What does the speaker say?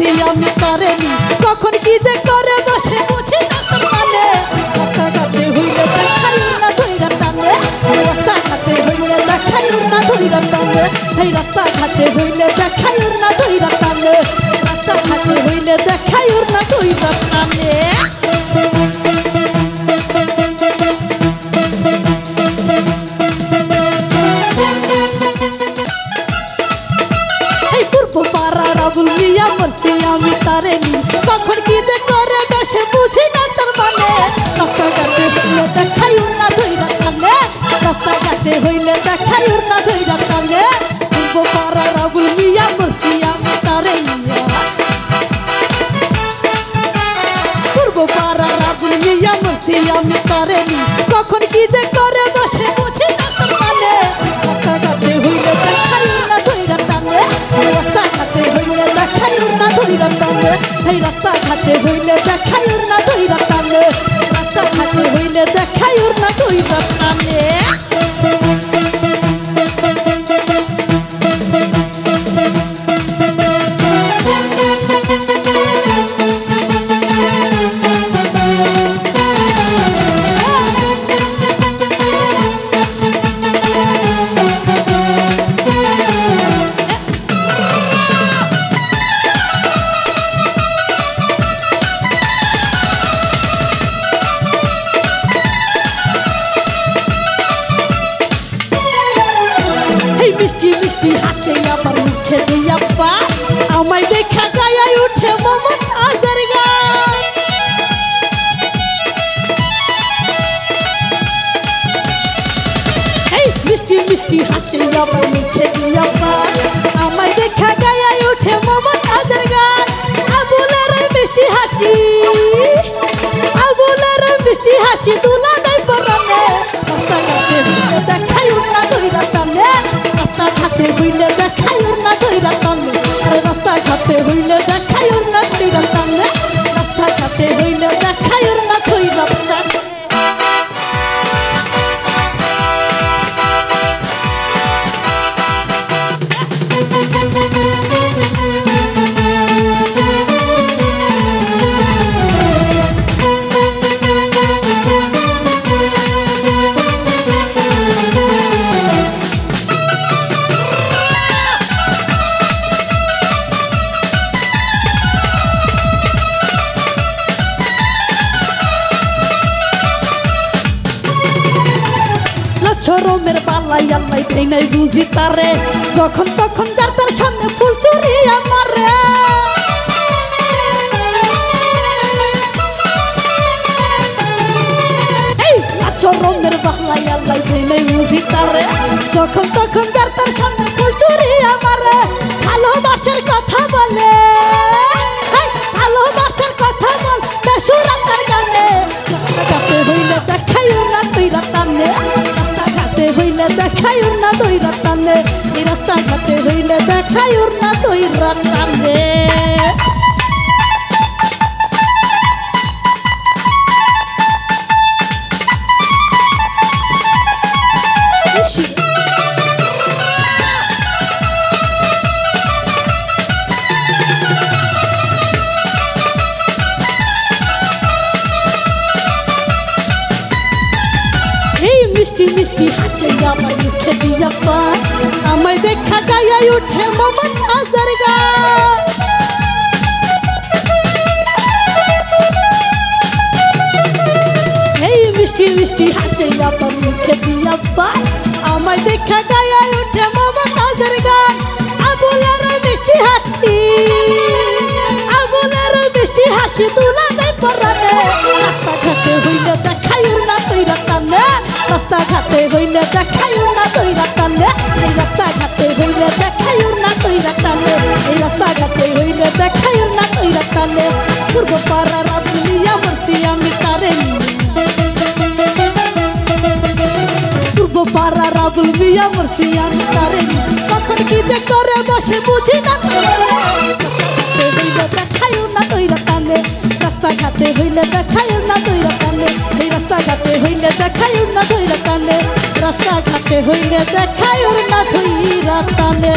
মরছি আমি তারেনি কখন কি যে করে বসে বুঝি না তোর মানে রাস্তাঘাটে হইলে দেখাই না ধইরা টানে রাস্তাঘাটে হইলে দেখাই না ধইরা টানে এই রাস্তাঘাটে হইলে দেখাই না ধইরা টানে রাস্তাঘাটে হইলে দেখাই না ধইরা টানে রাবুল মিয়া মরছি আমি তারেনি কখন কি যে করে বসে বুঝি না তোর মানে রাস্তাঘাটে হইলে দেখাই না ধইরা টানে রাস্তাঘাটে হইলে দেখাই না ধইরা টানে পাড়া রাবুল মিয়া মরছি আমি তারেনি পূর্ব পাড়া রাবুল মিয়া মরছি আমি তারেনি কখন কি যে করে বসে বুঝি না তোর মানে রাস্তাঘাটে হইলে দেখাই না ধইরা টানে রাস্তাঘাটে হইলে দেখাই না ধইরা টানে এই রাস্তাঘাটে হইলে দেখাই না ধইরা টানে রাস্তাঘাটে হইলে দেখাই না ধইরা টানে মিষ্টি মিষ্টি হাসে আবার মুখে দিয়া পা আমায় দেখা যায় উঠে মমত আজার গান এই মিষ্টি মিষ্টি হাসে আবার মুখে দিয়া পা আমায় দেখা যায় উঠে মমত আজার গান আবুলের মিষ্টি হাসি আবুলের মিষ্টি হাসি তুলা দেয় পরানে রাস্তাঘাটে দেখাই না ধইরা টানে রাস্তাঘাটে হইলে দেখাই না ধইরা টানে রাস্তাঘাটে হইলে দেখাই না ধইরা টানে রাস্তাঘাটে হইলে দেখাই না ধইরা টানে চরমের পালাই আল্লাই ভেঙে বুঝি তারে যখন তখন যার তার সামনে ফুল চুরি আমারে চরমের পালাই আল্লাই ভেঙে বুঝি তারে যখন তখন যার তার সামনে ফুল চুরি আমারে ভালোবাসার কথা বলে ভালোবাসার কথা বল বেসুরাতার গানে রাস্তাঘাটে হইলে দেখাই না ধইরা টানে হইলে দেখাই না ধইরা টানে এই রাস্তাঘাটে হইলে দেখাই না ধইরা টানে মিষ্টি মিষ্টি হাসে আমার মুখে দিয়া পা আমায় দেখা যায় উঠে মমত আজার গান এই মিষ্টি মিষ্টি হাসে আমার মুখে দিয়া পা আমায় দেখা যায় উঠে মমত আজার গান আবুলের মিষ্টি হাসি আবুলের মিষ্টি হাসি তুলা দেয় পরানে রাস্তাঘাটে হইলে দেখাই না ধইরা টানে রাস্তাঘাটে হইলে দেখাই না ধইরা টানে এই রাস্তাঘাটে হইলে দেখাই না ধইরা টানে এই রাস্তাঘাটে হইলে দেখাই না ধইরা টানে পূর্ব পাড়া রাবুল মিয়া মরছি আমি তারেনি পূর্ব পাড়া রাবুল মিয়া মরছি আমি তারেনি কখন কি যে করে বসে বুঝি না হইলে দেখাই না ধইরা টানে রাস্তাঘাটে হইলে দেখাই না ধইরা টানে এই রাস্তাঘাটে হইলে দেখাই না ধইরা টানে রাস্তাঘাটে হইলে দেখাই না ধইরা টানে।